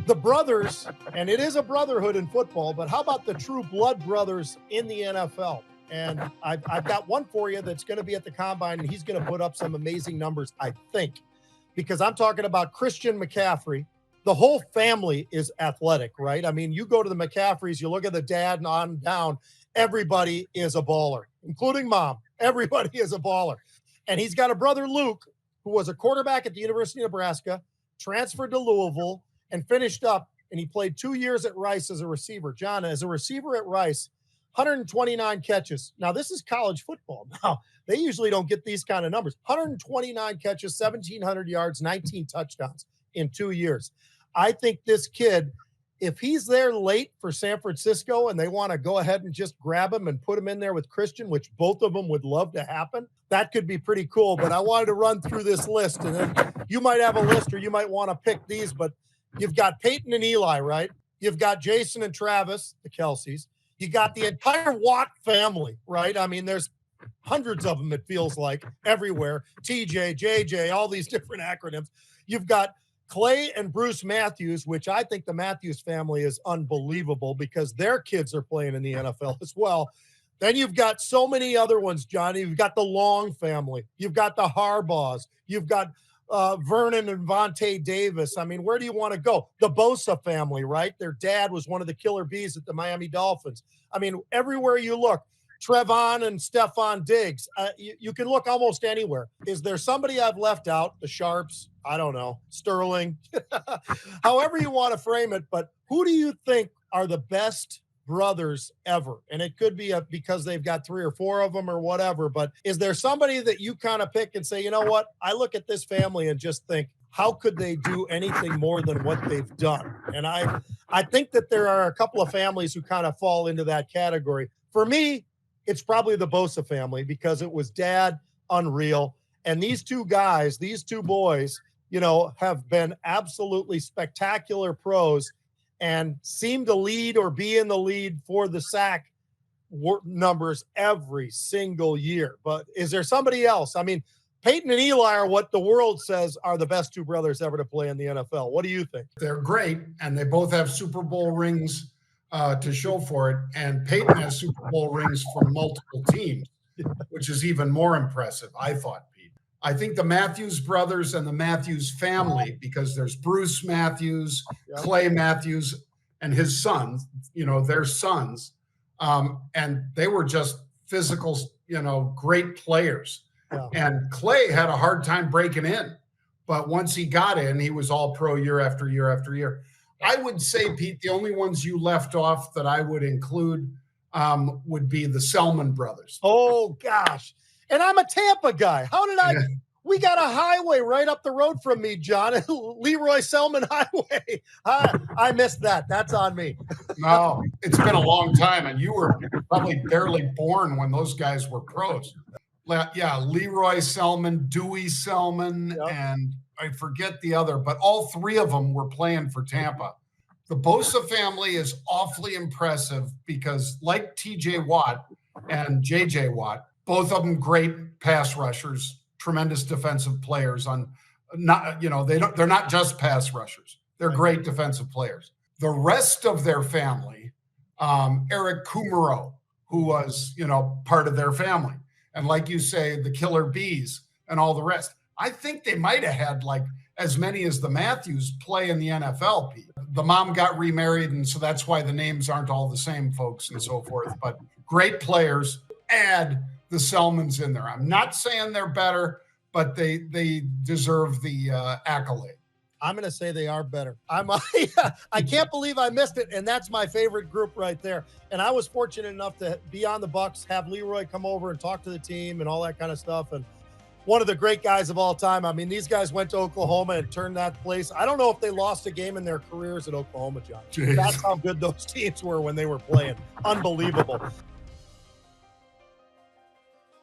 the brothers, and it is a brotherhood in football, but how about the true blood brothers in the NFL? And I've got one for you that's going to be at the combine, and he's going to put up some amazing numbers, I think, because I'm talking about Christian McCaffrey. The whole family is athletic, right? I mean, you go to the McCaffreys, you look at the dad and on down, everybody is a baller, including mom. Everybody is a baller. And he's got a brother, Luke, who was a quarterback at the University of Nebraska, transferred to Louisville, and finished up, and he played 2 years at Rice as a receiver. John, as a receiver at Rice, 129 catches. Now, this is college football. Now, they usually don't get these kind of numbers. 129 catches, 1,700 yards, 19 touchdowns in 2 years. I think this kid, if he's there late for San Francisco and they want to go ahead and just grab him and put him in there with Christian, which both of them would love to happen, that could be pretty cool. But I wanted to run through this list, and then you might have a list or you might want to pick these, but you've got Peyton and Eli, right? You've got Jason and Travis, the Kelseys. You got the entire Watt family, right? I mean, there's hundreds of them, it feels like, everywhere. TJ, JJ, all these different acronyms. You've got Clay and Bruce Matthews, which I think the Matthews family is unbelievable because their kids are playing in the NFL as well. Then you've got so many other ones, Johnny. You've got the Long family. You've got the Harbaughs. You've got Vernon and Vontae Davis. I mean, where do you want to go? The Bosa family, right? Their dad was one of the killer bees at the Miami Dolphins. I mean, everywhere you look, Trevon and Stephon Diggs, you can look almost anywhere. Is there somebody I've left out? The Sharps? I don't know. Sterling? However you want to frame it, but who do you think are the best brothers ever? And it could be because they've got 3 or 4 of them or whatever, but is there somebody that you kind of pick and say, you know what, I look at this family and just think, how could they do anything more than what they've done? And I think that there are a couple of families who kind of fall into that category. For me, it's probably the Bosa family because it was dad, unreal. And these two guys, these two boys, you know, have been absolutely spectacular pros and seem to lead or be in the lead for the sack numbers every single year. But is there somebody else? I mean, Peyton and Eli are what the world says are the best two brothers ever to play in the NFL. What do you think? They're great, and they both have Super Bowl rings to show for it. And Peyton has Super Bowl rings for multiple teams, which is even more impressive, I thought, Pete. I think the Matthews brothers and the Matthews family, because there's Bruce Matthews, Clay Matthews, and his sons, you know, their sons. And they were just physical, you know, great players. Yeah. And Clay had a hard time breaking in. But once he got in, he was all pro year after year after year. I would say, Pete, the only ones you left off that I would include would be the Selman brothers. Oh, gosh. And I'm a Tampa guy. How did I? Yeah. We got a highway right up the road from me, John. Leroy Selman Highway. I missed that. That's on me. No, it's been a long time, and you were probably barely born when those guys were pros. Yeah, Leroy Selman, Dewey Selman, and I forget the other, but all 3 of them were playing for Tampa. The Bosa family is awfully impressive because, like TJ Watt and JJ Watt, both of them great pass rushers, tremendous defensive players. They're not just pass rushers; they're great defensive players. The rest of their family, Eric Kumerow, who was part of their family, and like you say, the killer bees and all the rest. I think they might have had like as many as the Matthews play in the NFL, Pete. The mom got remarried, and so that's why the names aren't all the same, folks, and so forth. But great players. Add the Selmans in there. I'm not saying they're better, but they deserve the accolade. I'm going to say they are better. I can't believe I missed it, and that's my favorite group right there. And I was fortunate enough to be on the Bucs, have Leroy come over and talk to the team and all that kind of stuff. And one of the great guys of all time. I mean, these guys went to Oklahoma and turned that place. I don't know if they lost a game in their careers at Oklahoma, John. Jeez. That's how good those teams were when they were playing. Unbelievable.